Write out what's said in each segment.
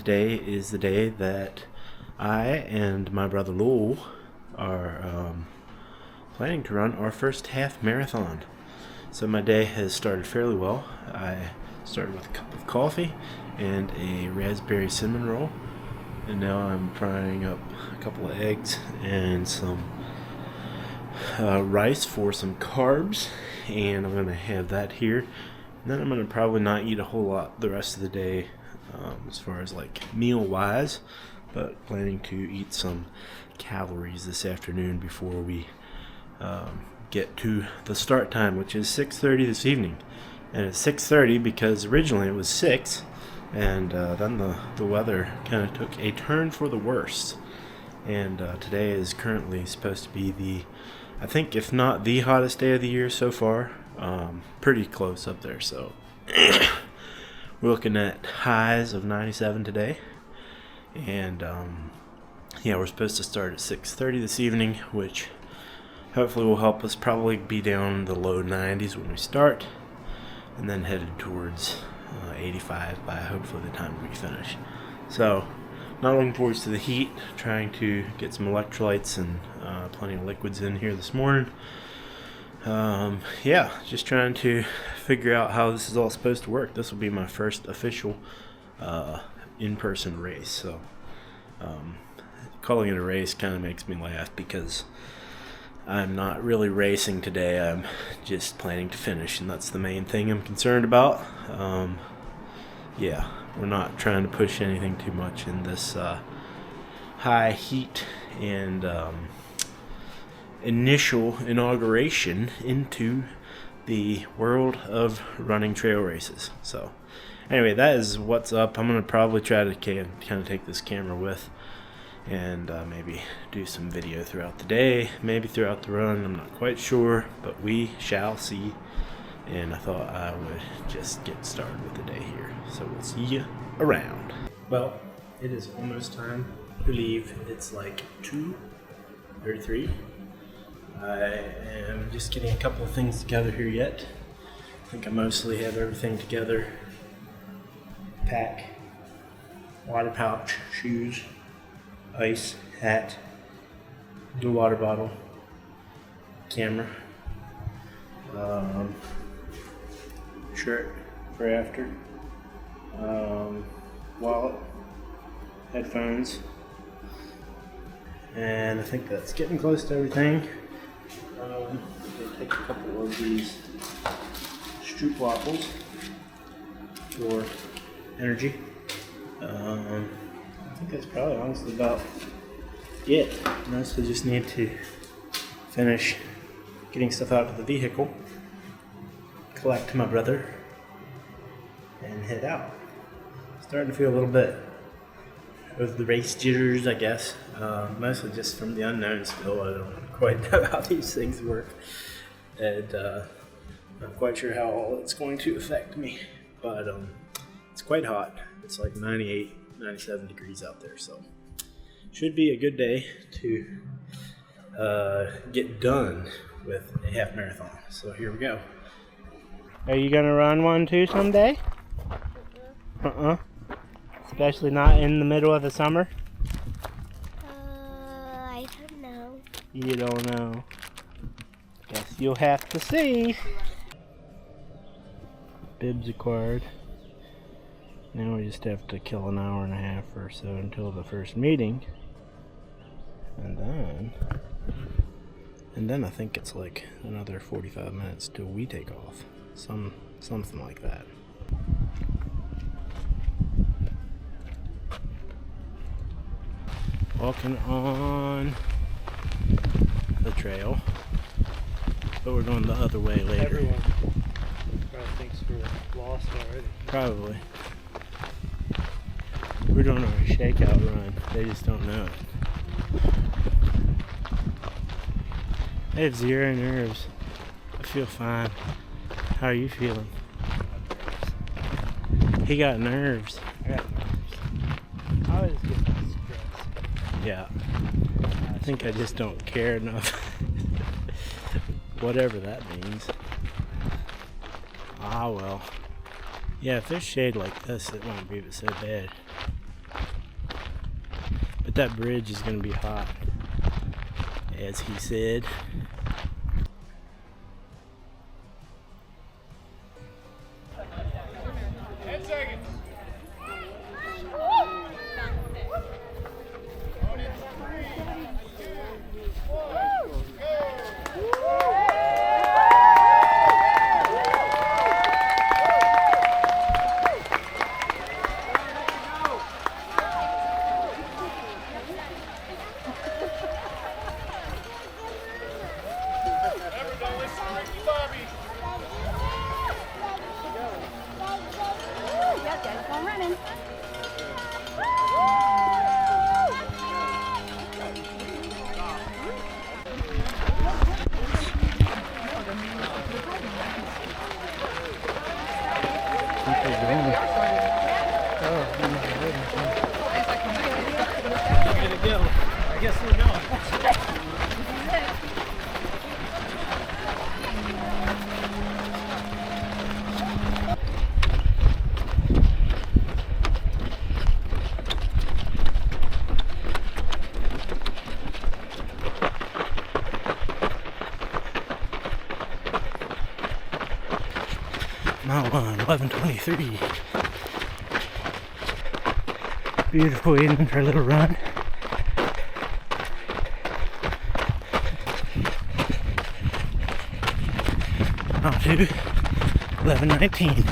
today is the day that I and my brother Lowell are planning to run our first half marathon. So my day has started fairly well. I started with a cup of coffee and a raspberry cinnamon roll, and now I'm frying up a couple of eggs and some rice for some carbs, and I'm going to have that here. And then I'm going to probably not eat a whole lot the rest of the day as far as like meal wise, but planning to eat some calories this afternoon before we get to the start time, which is 6:30 this evening. And it's 6:30 because originally it was 6, and then the weather kind of took a turn for the worse. And today is currently supposed to be I think if not the hottest day of the year so far, pretty close up there. So we're looking at highs of 97 today, and we're supposed to start at 6:30 this evening, which hopefully will help us probably be down in the low 90s when we start, and then headed towards 85 by hopefully the time we finish. So not looking forward to the heat, trying to get some electrolytes and plenty of liquids in here this morning. Just trying to figure out how this is all supposed to work. This will be my first official in-person race, so calling it a race kind of makes me laugh because I'm not really racing today. I'm just planning to finish, and that's the main thing I'm concerned about. We're not trying to push anything too much in this high heat and initial inauguration into the world of running trail races. So anyway, that is what's up. I'm going to probably try to kind of take this camera with and maybe do some video throughout the day, maybe throughout the run. I'm not quite sure, but we shall see. And I thought I would just get started with the day here. So we'll see you around. Well, it is almost time to leave. It's like 2:33. I am just getting a couple of things together here yet. I think I mostly have everything together. Pack, water pouch, shoes, ice, hat, the water bottle, camera, shirt for after, wallet, headphones, and I think that's getting close to everything. I'm going to take a couple of these Stroop waffles for energy. I think that's probably honestly about it. Mostly just need to finish getting stuff out of the vehicle, collect my brother, and head out. Starting to feel a little bit of the race jitters, I guess. Mostly just from the unknown still. I don't quite know how these things work, and not quite sure how all it's going to affect me. But it's quite hot. It's like 98, 97 degrees out there, so should be a good day to get done with a half marathon. So here we go. Are you gonna run one too someday? Especially not in the middle of the summer? I don't know. You don't know. Guess you'll have to see. Bibs acquired. Now we just have to kill an hour and a half or so until the first meeting. And then I think it's like another 45 minutes till we take off. Something like that. Walking on the trail, but we're going the other way later. Everyone probably thinks we're lost already. Probably. We're doing a shakeout run. They just don't know it. I have zero nerves. I feel fine. How are you feeling? He got nerves. I got nerves. I always get stressed. Yeah. I think I just don't care enough. Whatever that means. Ah, well. Yeah, if there's shade like this, it won't be so bad. But that bridge is going to be hot, as he said. I guess we're going. Mile 1, 11:23. Beautiful evening for a little run. Mile 2, 11:19.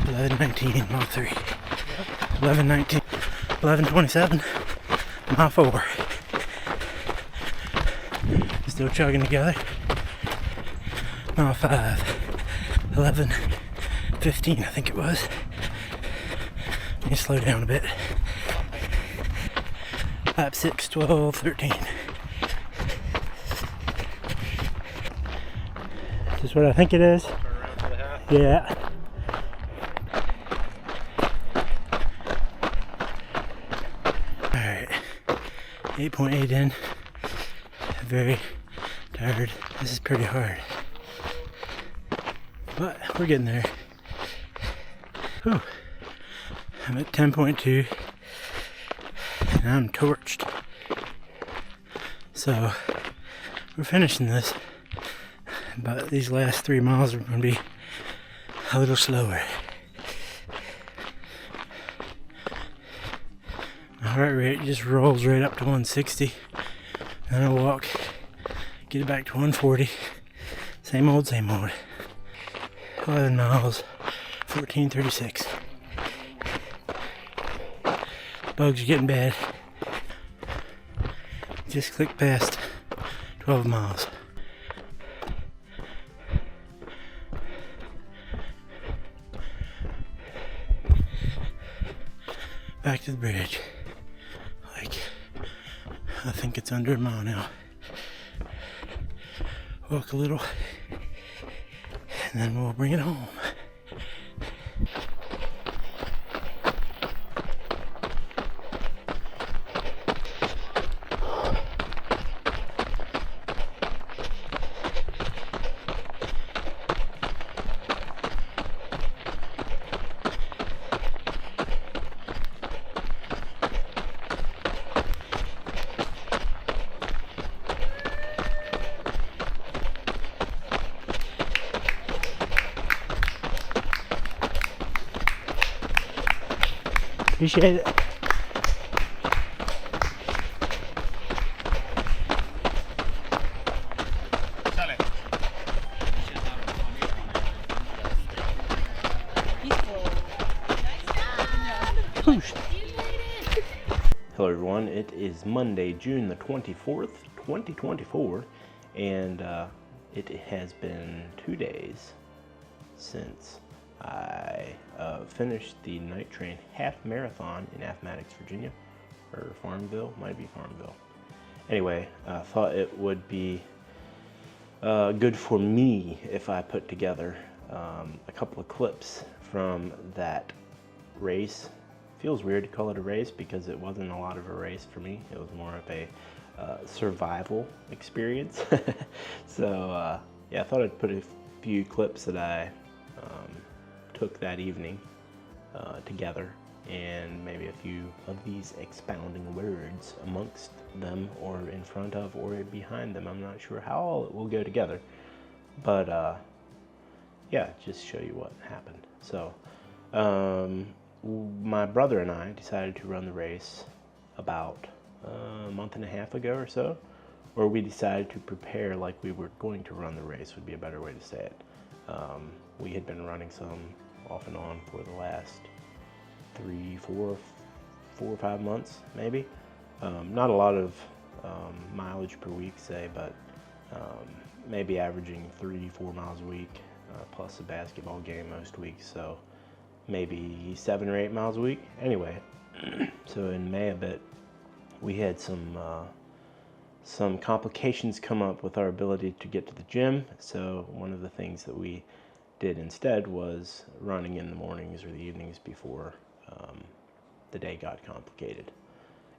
11:19, mile 3. 11:19, 11:27, mile 4. Still chugging together. Mile 5, 11:15, I think it was. Let me slow down a bit. Lap 6, 12:13. Is this what I think it is? Turn around for the half. Yeah. Alright. 8.8 in. Very tired. This is pretty hard. But we're getting there. Whew. I'm at 10.2 and I'm torched. So we're finishing this, but these last 3 miles are going to be a little slower. My heart rate just rolls right up to 160. Then I walk, get it back to 140. Same old, same old. 11 miles, 14:36. Bugs are getting bad. Just clicked past 12 miles. Back to the bridge. Like, I think it's under a mile now. Walk a little, and then we'll bring it home. Appreciate it. Hello everyone, it is Monday, June the 24th, 2024, and it has been 2 days since I finished the Night Train half marathon in Appomattox, Virginia, or Farmville, might be Farmville. Anyway, I thought it would be good for me if I put together a couple of clips from that race. Feels weird to call it a race because it wasn't a lot of a race for me. It was more of a survival experience. So yeah, I thought I'd put a few clips that I took that evening together and maybe a few of these expounding words amongst them, or in front of, or behind them. I'm not sure how all it will go together, but yeah, just show you what happened. So my brother and I decided to run the race about a month and a half ago or so, or we decided to prepare like we were going to run the race, would be a better way to say it. We had been running some off and on for the last 4 or 5 months, maybe. Not a lot of mileage per week, say, but maybe averaging 3-4 miles a week, plus a basketball game most weeks, so maybe 7 or 8 miles a week. Anyway, so in May a bit, we had some complications come up with our ability to get to the gym. So one of the things that we did instead was running in the mornings or the evenings before the day got complicated,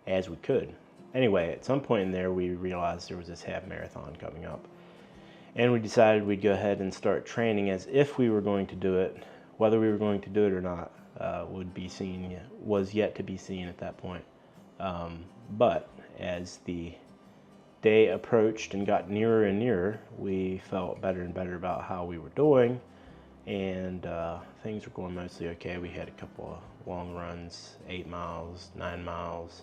as we could. Anyway, at some point in there, we realized there was this half marathon coming up, and we decided we'd go ahead and start training as if we were going to do it. Whether we were going to do it or not was yet to be seen at that point. But as the day approached and got nearer and nearer, we felt better and better about how we were doing, and things were going mostly okay. We had a couple of long runs, 8 miles, 9 miles,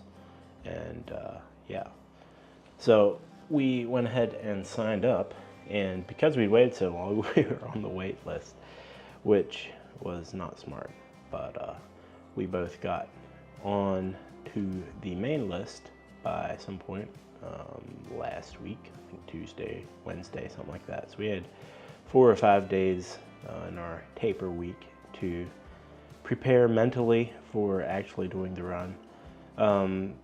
and yeah. So we went ahead and signed up, and because we waited so long, we were on the wait list, which was not smart, but we both got on to the main list by some point last week, I think Tuesday, Wednesday, something like that. So we had 4 or 5 days in our taper week to prepare mentally for actually doing the run.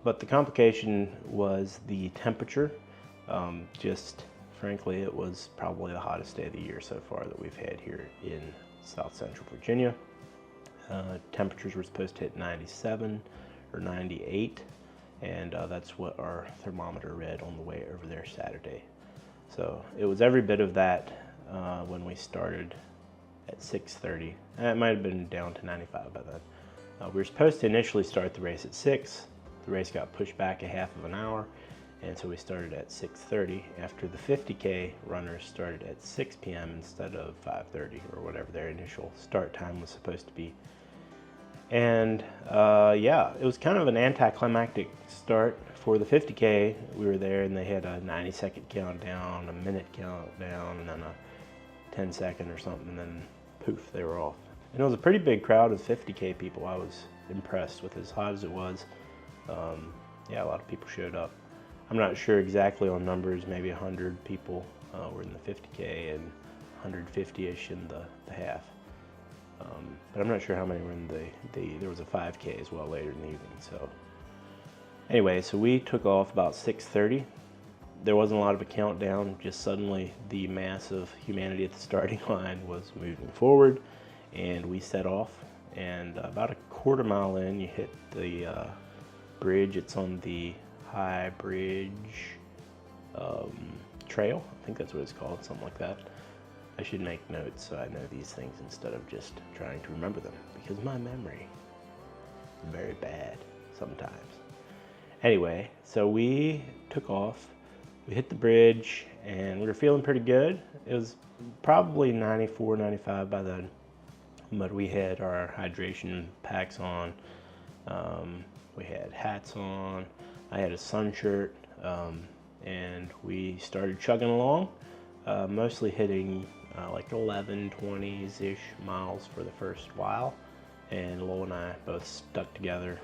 But the complication was the temperature. Just frankly, it was probably the hottest day of the year so far that we've had here in South Central Virginia. Temperatures were supposed to hit 97 or 98, and that's what our thermometer read on the way over there Saturday. So it was every bit of that when we started at 6:30. It might have been down to 95 by then. We were supposed to initially start the race at 6. The race got pushed back a half of an hour, and so we started at 6:30 after the 50K runners started at 6 p.m. instead of 5:30 or whatever their initial start time was supposed to be. And yeah, it was kind of an anticlimactic start for the 50K. We were there and they had a 90-second countdown, a minute countdown, and then a 10-second or something, and then poof, they were off. And it was a pretty big crowd of 50K people. I was impressed with as hot as it was. Yeah, a lot of people showed up. I'm not sure exactly on numbers, maybe 100 people were in the 50K and 150-ish in the half. But I'm not sure how many were in there was a 5K as well later in the evening. So anyway, so we took off about 6:30. There wasn't a lot of a countdown, just suddenly the mass of humanity at the starting line was moving forward, and we set off, and about a quarter mile in, you hit the bridge. It's on the High Bridge Trail. I think that's what it's called, something like that. I should make notes so I know these things instead of just trying to remember them, because my memory is very bad sometimes. Anyway, so we took off, we hit the bridge, and we were feeling pretty good. It was probably 94, 95 by then, but we had our hydration packs on, we had hats on, I had a sun shirt, and we started chugging along, mostly hitting like 11, 20-ish miles for the first while, and Lowell and I both stuck together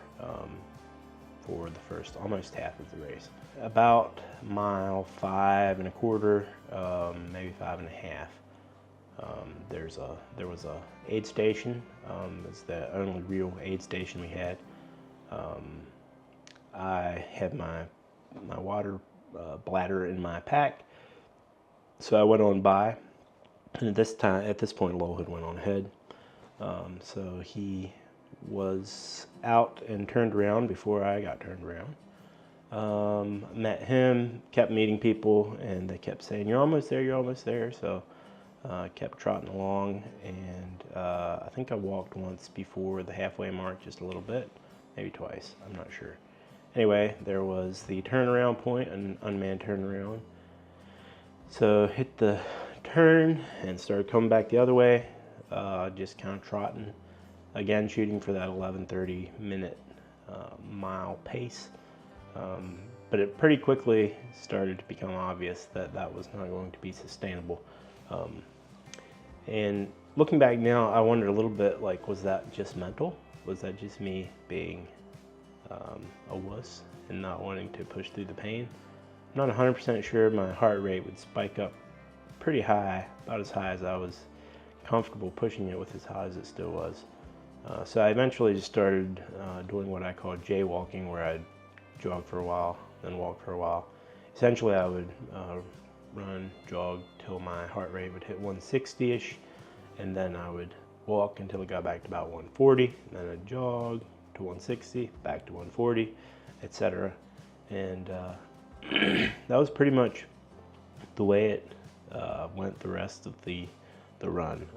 for the first almost half of the race. About mile 5 1/4, maybe 5 1/2. There was a aid station. It's the only real aid station we had. I had my water bladder in my pack, so I went on by. And at this point, Lowell had went on ahead. So he was out and turned around before I got turned around. Met him, kept meeting people, and they kept saying, "You're almost there, you're almost there." So kept trotting along, and I think I walked once before the halfway mark, just a little bit, maybe twice, I'm not sure. Anyway, there was the turnaround point, an unmanned turnaround. So hit the turn and started coming back the other way, just kind of trotting, again shooting for that 11:30 minute mile pace. But it pretty quickly started to become obvious that that was not going to be sustainable. And looking back now, I wondered a little bit, like, was that just mental? Was that just me being a wuss and not wanting to push through the pain? I'm not 100% sure. My heart rate would spike up pretty high, about as high as I was comfortable pushing it with, as high as it still was. So I eventually just started doing what I call jaywalking, where I'd jog for a while, then walk for a while. Essentially, I would run, jog till my heart rate would hit 160-ish, and then I would walk until it got back to about 140, and then I'd jog to 160, back to 140, etc. And that was pretty much the way it went the rest of the run.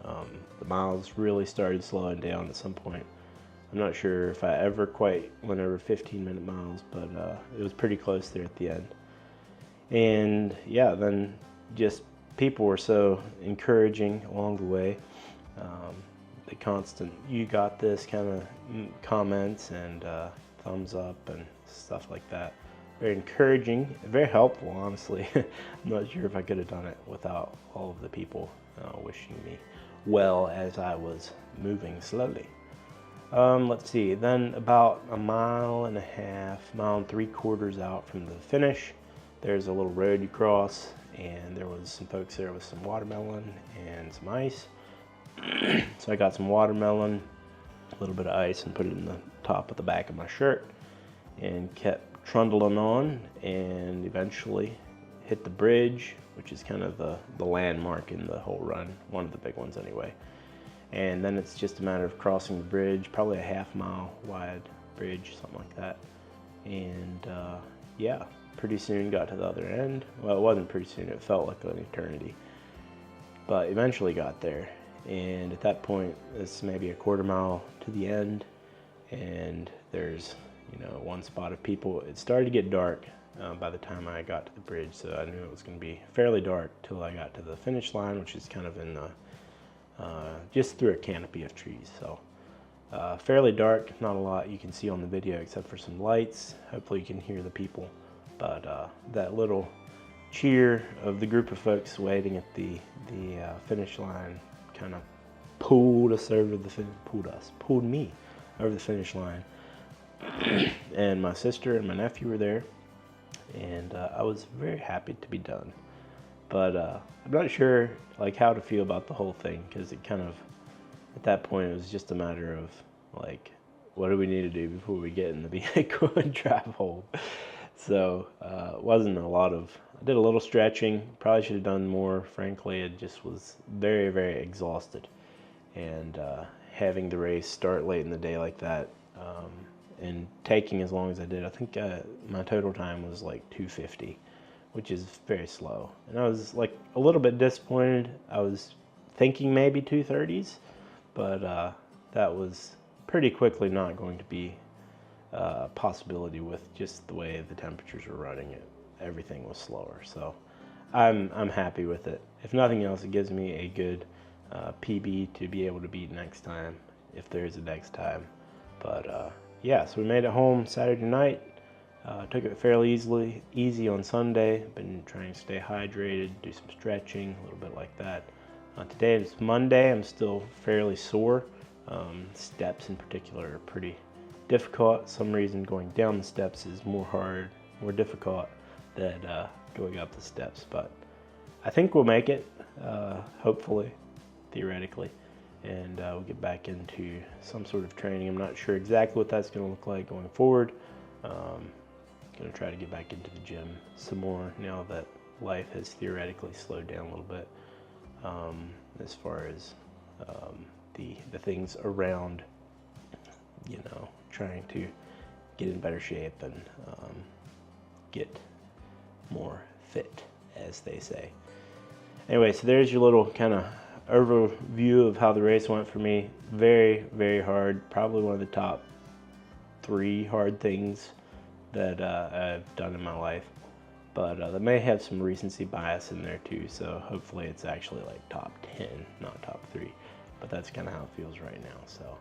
The miles really started slowing down at some point. I'm not sure if I ever quite went over 15-minute miles, but it was pretty close there at the end. And yeah, then just people were so encouraging along the way. The constant "you got this" kind of comments and thumbs up and stuff like that. Very encouraging, very helpful, honestly. I'm not sure if I could have done it without all of the people wishing me well as I was moving slowly. Let's see, then about a mile and a half, mile and 3/4 out from the finish, there's a little road you cross, and there was some folks there with some watermelon and some ice. So I got some watermelon, a little bit of ice, and put it in the top of the back of my shirt, and kept trundling on, and eventually hit the bridge, which is kind of the landmark in the whole run, one of the big ones anyway. And then it's just a matter of crossing the bridge, probably a half-mile wide bridge, something like that. And yeah, pretty soon got to the other end. Well, it wasn't pretty soon, it felt like an eternity. But eventually got there. And at that point, it's maybe a 1/4 mile to the end, and there's, you know, one spot of people. It started to get dark by the time I got to the bridge, so I knew it was going to be fairly dark till I got to the finish line, which is kind of in the just through a canopy of trees. So fairly dark, not a lot you can see on the video except for some lights. Hopefully you can hear the people, but that little cheer of the group of folks waiting at the finish line kind of pulled me over the finish line. And my sister and my nephew were there, and I was very happy to be done. But I'm not sure like how to feel about the whole thing, because it kind of, at that point, it was just a matter of like, what do we need to do before we get in the vehicle and drive home? So it wasn't a lot of, I did a little stretching, probably should have done more, frankly. It just was very, very exhausted. And having the race start late in the day like that, and taking as long as I did, I think my total time was like 2:50, which is very slow. And I was like a little bit disappointed. I was thinking maybe 2:30s, but that was pretty quickly not going to be a possibility with just the way the temperatures were running. Everything was slower, so I'm happy with it. If nothing else, it gives me a good PB to be able to beat next time, if there is a next time. But yeah, so we made it home Saturday night. Took it fairly easy on Sunday. Been trying to stay hydrated, do some stretching, a little bit like that. Today is Monday. I'm still fairly sore. Steps in particular are pretty difficult. Some reason going down the steps is more difficult than going up the steps. But I think we'll make it, hopefully, theoretically. And we'll get back into some sort of training. I'm not sure exactly what that's going to look like going forward. Going to try to get back into the gym some more now that life has theoretically slowed down a little bit, as far as the things around, you know, trying to get in better shape and get more fit, as they say. Anyway, so there's your little kind of overview of how the race went for me. Very, very hard. Probably one of the top 3 hard things that I've done in my life. But that may have some recency bias in there too, so hopefully it's actually like top 10, not top 3. But that's kind of how it feels right now. So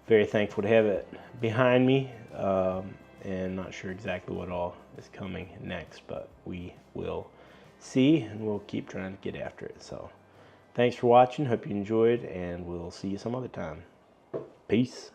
very thankful to have it behind me, and not sure exactly what all is coming next, but we will see, and we'll keep trying to get after it. So thanks for watching. Hope you enjoyed, and we'll see you some other time. Peace.